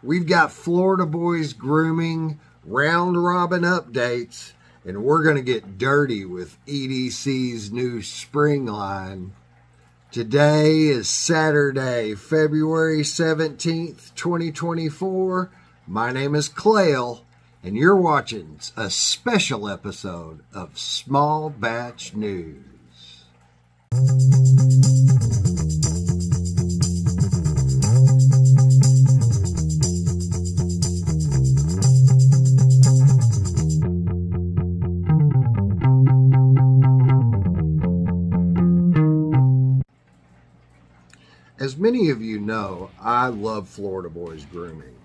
We've got Florida Boys Grooming round robin updates, and we're going to get dirty with EDC's new spring line. Today is Saturday, February 17th, 2024. My name is Clayle, and you're watching a special episode of Small Batch News. As many of you know, I love Florida Boys Grooming.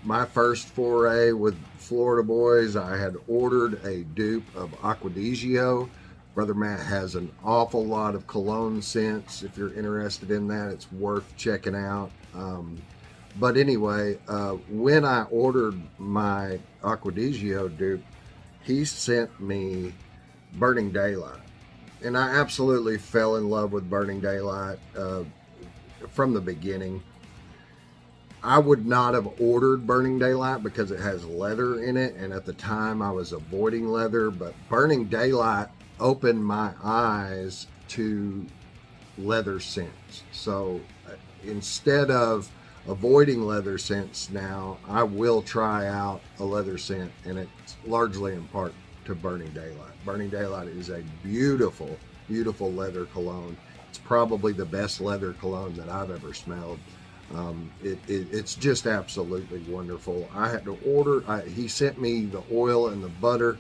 My first foray with Florida Boys, I had ordered a dupe of Aquadigio. Brother Matt has an awful lot of cologne scents. If you're interested in that, it's worth checking out. But anyway, when I ordered my Aquadigio dupe, he sent me Burning Daylight. And I absolutely fell in love with Burning Daylight from the beginning. I would not have ordered Burning Daylight because it has leather in it, and at the time I was avoiding leather, but Burning Daylight opened my eyes to leather scents. So instead of avoiding leather scents now, I will try out a leather scent, and it's largely in part to Burning Daylight. Burning Daylight is a beautiful, beautiful leather cologne. It's probably the best leather cologne that I've ever smelled. It's just absolutely wonderful. I had to order, he sent me the oil and the butter,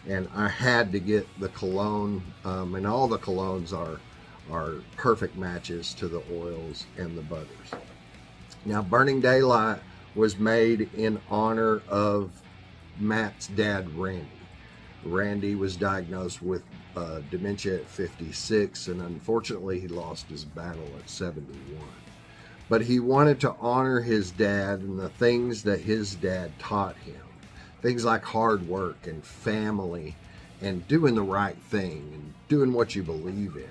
and I had to get the cologne, and all the colognes are perfect matches to the oils and the butters. Now, Burning Daylight was made in honor of Matt's dad, Randy. Randy was diagnosed with dementia at 56, and unfortunately he lost his battle at 71. But he wanted to honor his dad and the things that his dad taught him. Things like hard work and family and doing the right thing and doing what you believe in.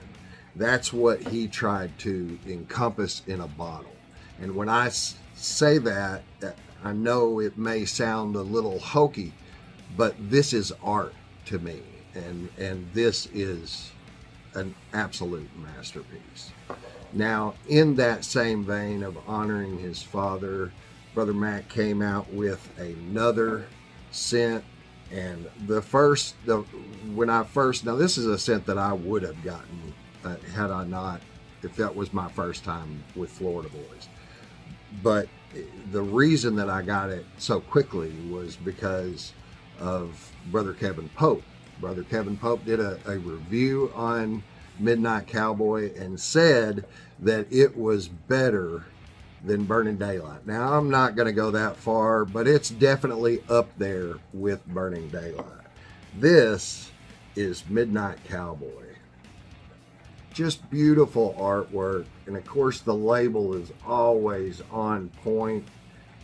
That's what he tried to encompass in a bottle. And when I say that, I know it may sound a little hokey, but this is art to me. And this is an absolute masterpiece. Now, in that same vein of honoring his father, Brother Matt came out with another scent. And now this is a scent that I would have gotten had I not, if that was my first time with Florida Boys. But the reason that I got it so quickly was because of Brother Kevin Pope. Brother Kevin Pope did a review on Midnight Cowboy and said that it was better than Burning Daylight. Now, I'm not going to go that far, but it's definitely up there with Burning Daylight. This is Midnight Cowboy. Just beautiful artwork, and of course the label is always on point.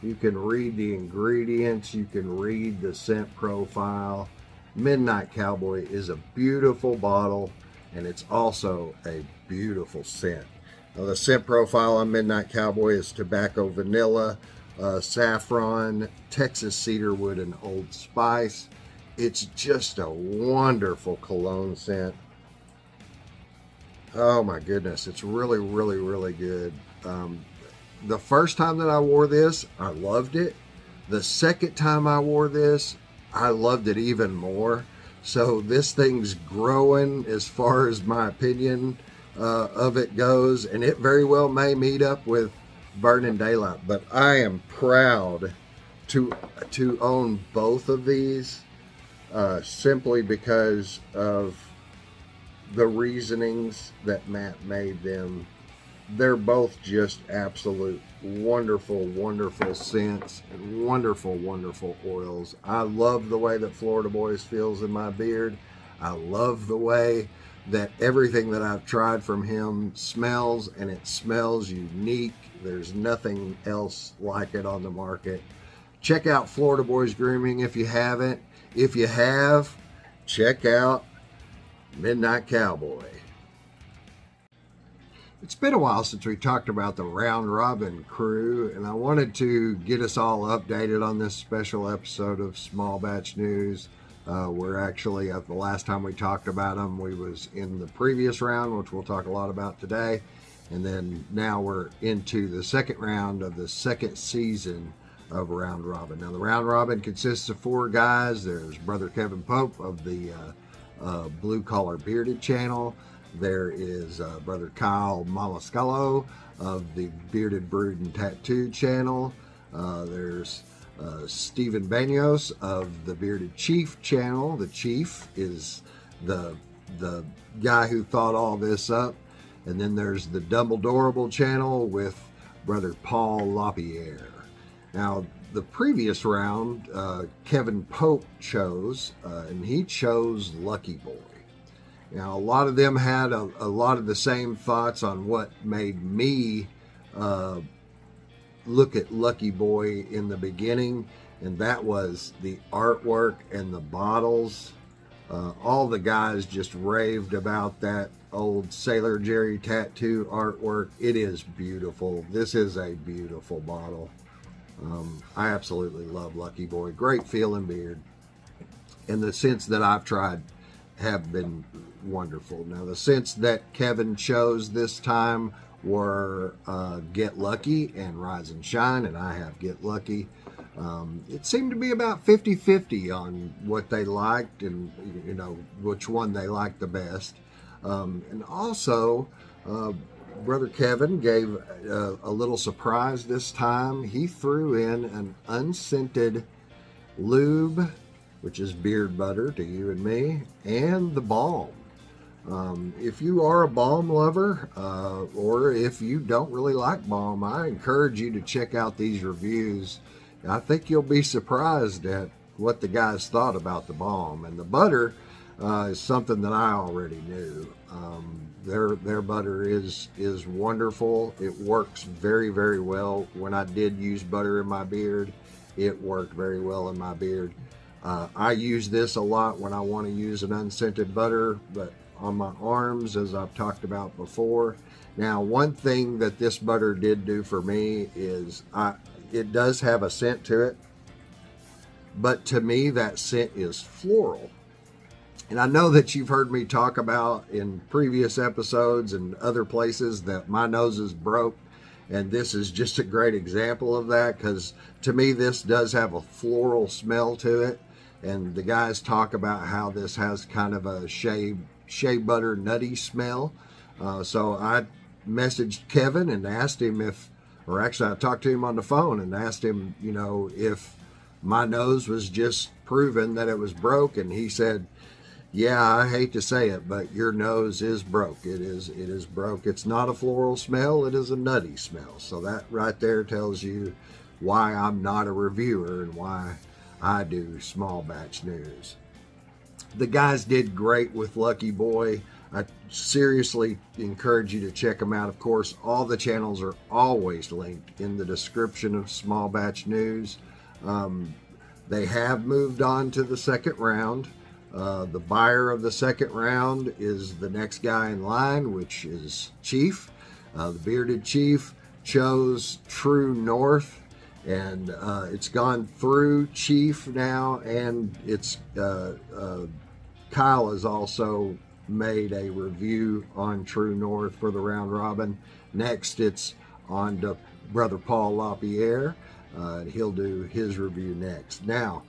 You can read the ingredients, you can read the scent profile. Midnight Cowboy is a beautiful bottle, and it's also a beautiful scent. Now, the scent profile on Midnight Cowboy is tobacco, vanilla, saffron, Texas cedarwood, and Old Spice. It's just a wonderful cologne scent. Oh my goodness, it's really, really, really good. The first time that I wore this, I loved it. The second time I wore this, I loved it even more. So this thing's growing as far as my opinion of it goes, and it very well may meet up with Burning Daylight. But I am proud to own both of these simply because of the reasonings that Matt made them. They're both just absolute wonderful, wonderful scents and wonderful, wonderful oils. I love the way that Florida Boys feels in my beard. I love the way that everything that I've tried from him smells, and it smells unique. There's nothing else like it on the market. Check out Florida Boys Grooming if you haven't. If you have, check out Midnight Cowboy. It's been a while since we talked about the Round Robin crew, and I wanted to get us all updated on this special episode of Small Batch News. We're actually, the last time we talked about them, we was in the previous round, which we'll talk a lot about today. And then now we're into the second round of the second season of Round Robin. Now, the Round Robin consists of 4 guys. There's Brother Kevin Pope of the Blue Collar Bearded channel. There is Brother Kyle Malascalo of the Bearded Brood and Tattoo channel. There's Stephen Banos of the Bearded Chief channel. The Chief is the guy who thought all this up. And then there's the Dumbledorable channel with Brother Paul LaPierre. Now, the previous round, Kevin Pope chose, and he chose Lucky Boy. Now, a lot of them had a lot of the same thoughts on what made me look at Lucky Boy in the beginning, and that was the artwork and the bottles. All the guys just raved about that old Sailor Jerry tattoo artwork. It is beautiful. This is a beautiful bottle. I absolutely love Lucky Boy. Great feeling beard. And the scents that I've tried have been wonderful. Now, the scents that Kevin chose this time were Get Lucky and Rise and Shine, and I have Get Lucky. It seemed to be about 50-50 on what they liked and, you know, which one they liked the best. And also, Brother Kevin gave a little surprise this time. He threw in an unscented lube, which is beard butter to you and me, and the balm. If you are a balm lover, or if you don't really like balm, I encourage you to check out these reviews. I think you'll be surprised at what the guys thought about the balm. And the butter is something that I already knew. Their butter is wonderful. It works very, very well. When I did use butter in my beard, it worked very well in my beard. I use this a lot when I want to use an unscented butter, but on my arms, as I've talked about before. Now, one thing that this butter did do for me is it does have a scent to it, but to me, that scent is floral. And I know that you've heard me talk about in previous episodes and other places that my nose is broke, and this is just a great example of that, because to me, this does have a floral smell to it. And the guys talk about how this has kind of a shea butter nutty smell. So I messaged Kevin and asked him I talked to him on the phone and asked him, you know, if my nose was just proving that it was broke. And he said, yeah, I hate to say it, but your nose is broke. It is broke. It's not a floral smell. It is a nutty smell. So that right there tells you why I'm not a reviewer and why I do small batch news. The guys did great with Lucky Boy. I seriously encourage you to check them out. Of course, all the channels are always linked in the description of Small Batch News. They have moved on to the second round. The buyer of the second round is the next guy in line, which is Chief. The Bearded Chief chose True North, and it's gone through Chief now, and it's Kyle has also made a review on True North for the round robin. Next, it's on to Brother Paul LaPierre. He'll do his review next. Now,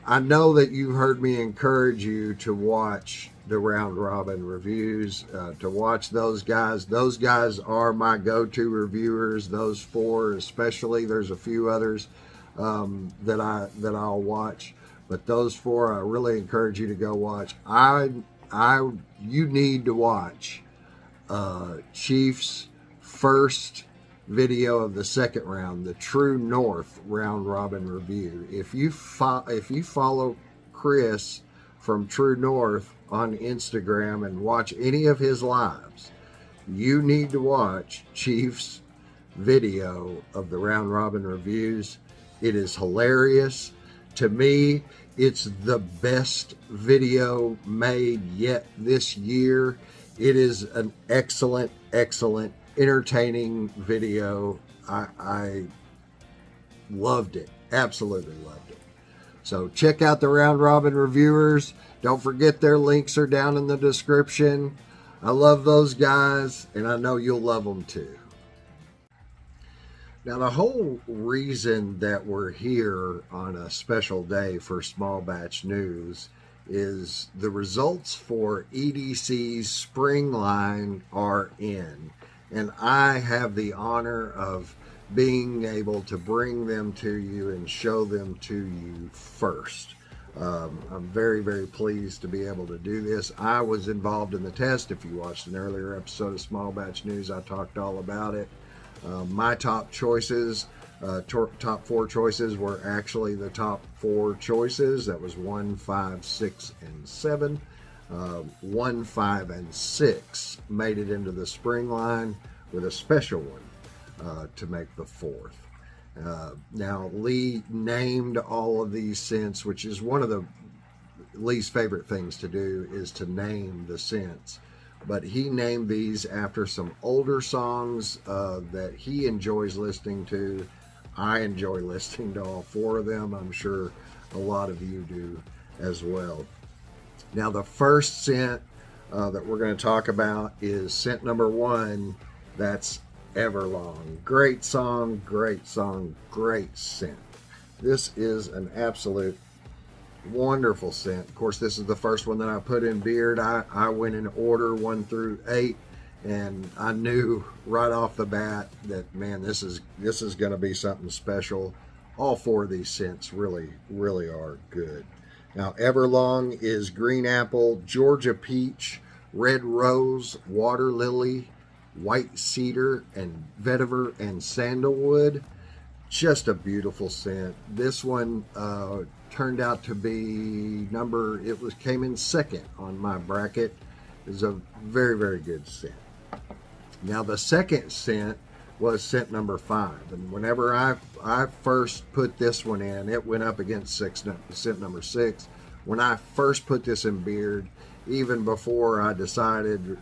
I know that you've heard me encourage you to watch the round robin reviews, to watch those guys. Those guys are my go-to reviewers. Those 4 especially. There's a few others that I'll watch, but those 4 I really encourage you to go watch. You need to watch Chief's first video of the second round, the True North round robin review. If you follow Chris from True North on Instagram and watch any of his lives, you need to watch Chief's video of the round robin reviews. It is hilarious. To me, it's the best video made yet this year. It is an excellent, excellent, entertaining video. I loved it. Absolutely loved it. So check out the Round Robin Reviewers. Don't forget their links are down in the description. I love those guys, and I know you'll love them too. Now, the whole reason that we're here on a special day for Small Batch News is the results for EDC's Spring Line are in, and I have the honor of being able to bring them to you and show them to you first. I'm very, very pleased to be able to do this. I was involved in the test. If you watched an earlier episode of Small Batch News, I talked all about it. My top choices, top 4 choices were actually the top 4 choices. That was 1, 5, 6, and 7. 1, 5, and 6 made it into the spring line with a special one to make the 4th. Now, Lee named all of these scents, which is one of the Lee's favorite things to do, is to name the scents. But he named these after some older songs that he enjoys listening to. I enjoy listening to all 4 of them. I'm sure a lot of you do as well. Now, the first scent that we're going to talk about is scent number 1. That's Everlong. Great song, great song, great scent. This is an absolute wonderful scent. Of course, this is the first one that I put in Beard. I went in order 1 through 8, and I knew right off the bat that, man, this is going to be something special. All 4 of these scents really, really are good. Now, Everlong is green apple, Georgia peach, red rose, water lily, white cedar, and vetiver and sandalwood. Just a beautiful scent. This one turned out to be came in second on my bracket. It's a very, very good scent. Now, the second scent was scent number 5, and whenever I first put this one in, it went up against scent number 6. When I first put this in Beard, even before I decided,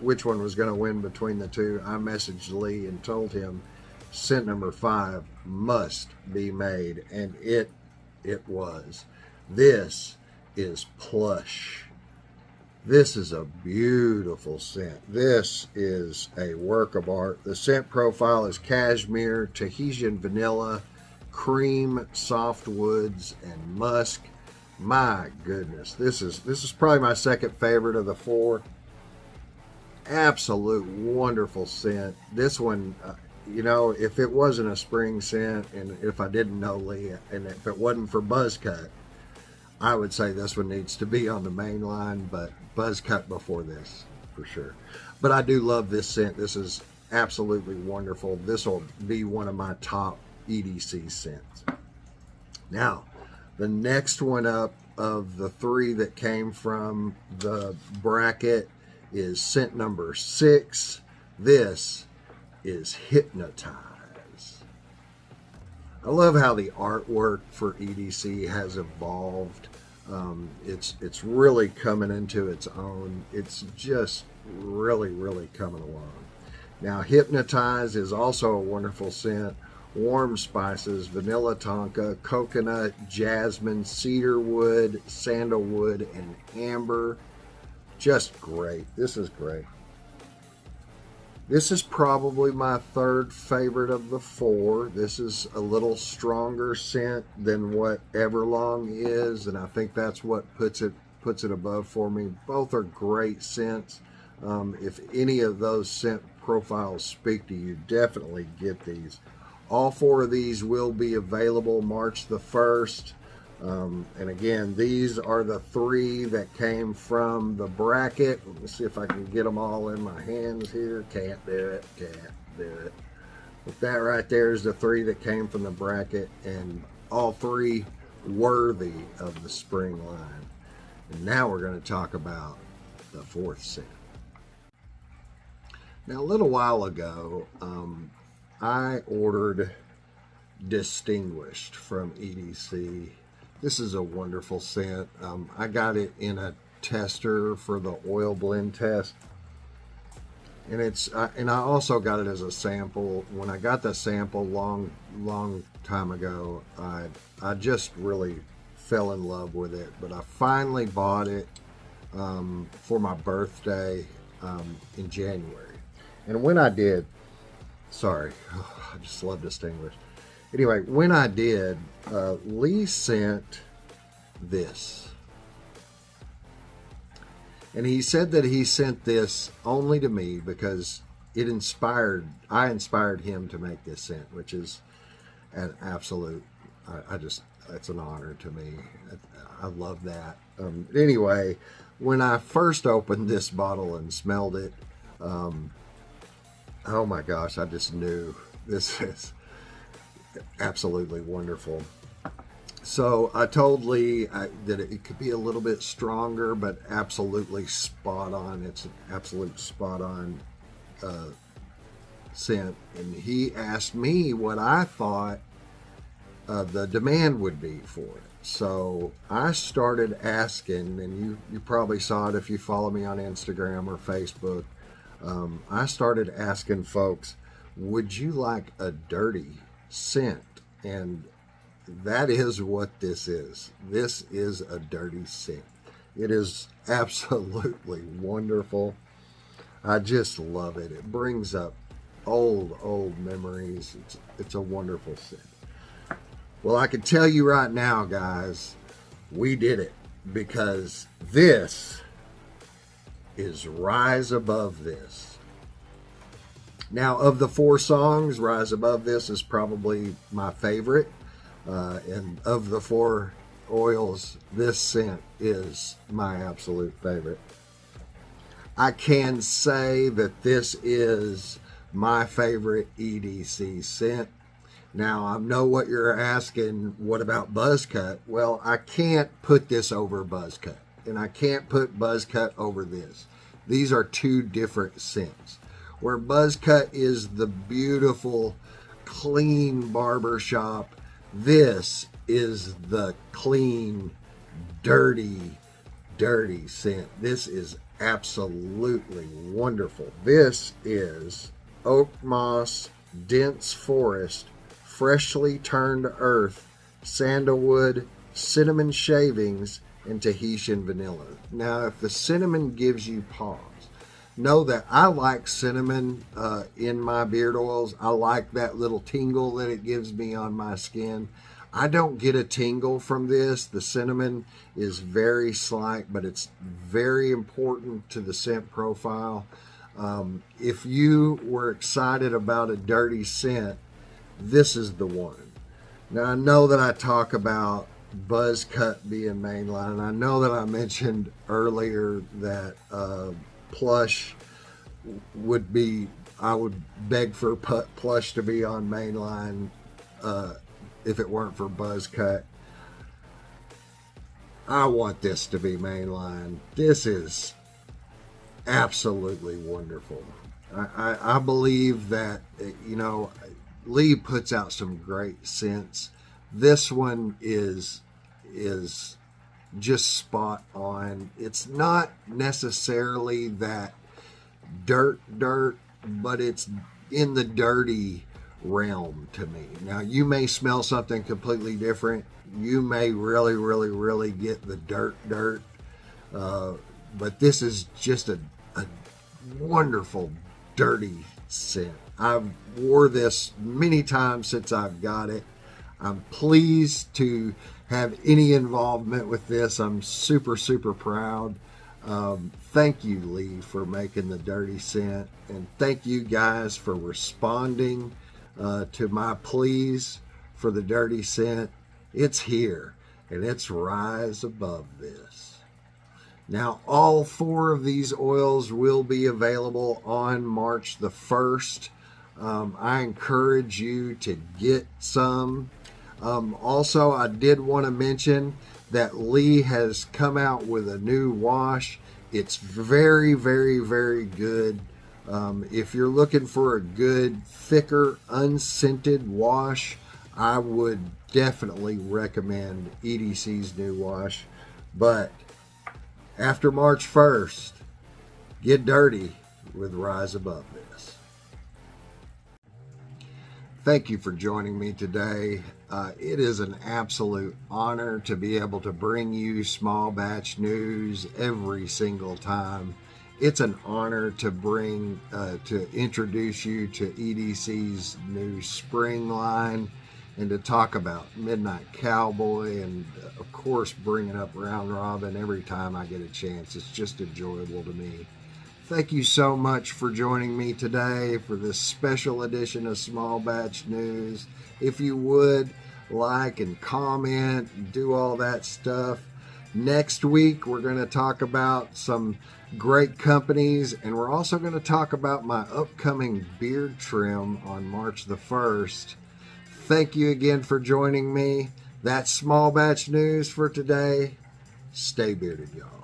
which one was going to win between the 2, I messaged Lee and told him scent number 5 must be made, and it was. This is Plush. This is a beautiful scent. This is a work of art. The scent profile is cashmere, Tahitian vanilla, cream, soft woods, and musk. My goodness, this is probably my second favorite of the 4. Absolute wonderful scent. This one, if it wasn't a spring scent, and if I didn't know Lee, and if it wasn't for Buzzcut, I would say this one needs to be on the main line, but Buzzcut before this, for sure. But I do love this scent. This is absolutely wonderful. This will be one of my top EDC scents. Now, the next one up of the 3 that came from the bracket is scent number 6. This is Hypnotize. I love how the artwork for EDC has evolved. It's really coming into its own. It's just really, really coming along. Now, Hypnotize is also a wonderful scent. Warm spices, vanilla tonka, coconut, jasmine, cedarwood, sandalwood, and amber. Just great. This is great. This is probably my 3rd favorite of the 4. This is a little stronger scent than what Everlong is, and I think that's what puts it above for me. Both are great scents. If any of those scent profiles speak to you, definitely get these. All 4 of these will be available March the 1st. And again, these are the 3 that came from the bracket. Let me see if I can get them all in my hands here. Can't do it. But that right there is the 3 that came from the bracket, and all 3 worthy of the spring line. And now we're going to talk about the 4th scent. Now, a little while ago, I ordered Distinguished from EDC. This is a wonderful scent. I got it in a tester for the oil blend test. And and I also got it as a sample. When I got the sample long time ago, I just really fell in love with it. But I finally bought it for my birthday in January. And when I did, sorry, I just love Distinguished. Anyway, when I did, Lee sent this. And he said that he sent this only to me because I inspired him to make this scent, which is an absolute, it's an honor to me. I love that. Anyway, when I first opened this bottle and smelled it, oh my gosh, I just knew this is absolutely wonderful. So I told Lee that it could be a little bit stronger, but absolutely spot on. It's an absolute spot on scent. And he asked me what I thought the demand would be for it. So I started asking, and you probably saw it if you follow me on Instagram or Facebook. I started asking folks, would you like a dirty scent? And that is what this is. This is a dirty scent. It is absolutely wonderful. I just love it. It brings up old memories. It's a wonderful scent. Well, I can tell you right now, guys, we did it, because this is Rise Above This. Now, of the 4 songs, Rise Above This is probably my favorite. And of the 4 oils, this scent is my absolute favorite. I can say that this is my favorite EDC scent. Now, I know what you're asking, what about Buzz Cut? Well, I can't put this over Buzz Cut, and I can't put Buzz Cut over this. These are 2 different scents. Where Buzz Cut is the beautiful, clean barbershop, this is the clean, dirty scent. This is absolutely wonderful. This is oak moss, dense forest, freshly turned earth, sandalwood, cinnamon shavings, and Tahitian vanilla. Now, if the cinnamon gives you pause, know that I like cinnamon in my beard oils. I like that little tingle that it gives me on my skin. I don't get a tingle from this. The cinnamon is very slight, but it's very important to the scent profile. If you were excited about a dirty scent, this is the one. Now, I know that I talk about Buzz Cut being mainline. I know that I mentioned earlier that Plush would be, I would beg for Plush to be on mainline if it weren't for Buzz Cut. I want this to be mainline. This is absolutely wonderful. I believe that, you know, Lee puts out some great scents. This one is just spot on. It's not necessarily that dirt, but it's in the dirty realm to me. Now, you may smell something completely different. You may really get the dirt, but this is just a wonderful dirty scent. I've wore this many times since I've got it. I'm pleased to have any involvement with this. I'm super proud. Thank you, Lee, for making the dirty scent, and thank you guys for responding to my pleas for the dirty scent. It's here, and it's Rise Above This. Now, all 4 of these oils will be available on March the 1st. I encourage you to get some. Also, I did want to mention that Lee has come out with a new wash. It's very good. If you're looking for a good, thicker, unscented wash, I would definitely recommend EDC's new wash. But after March 1st. Get dirty with Rise Above This. Thank you for joining me today. It is an absolute honor to be able to bring you small batch news every single time. It's an honor to introduce you to EDC's new spring line and to talk about Midnight Cowboy and, of course, bringing up Round Robin every time I get a chance. It's just enjoyable to me. Thank you so much for joining me today for this special edition of Small Batch News. If you would, like and comment and do all that stuff. Next week, we're going to talk about some great companies, and we're also going to talk about my upcoming beard trim on March the 1st. Thank you again for joining me. That's Small Batch News for today. Stay bearded, y'all.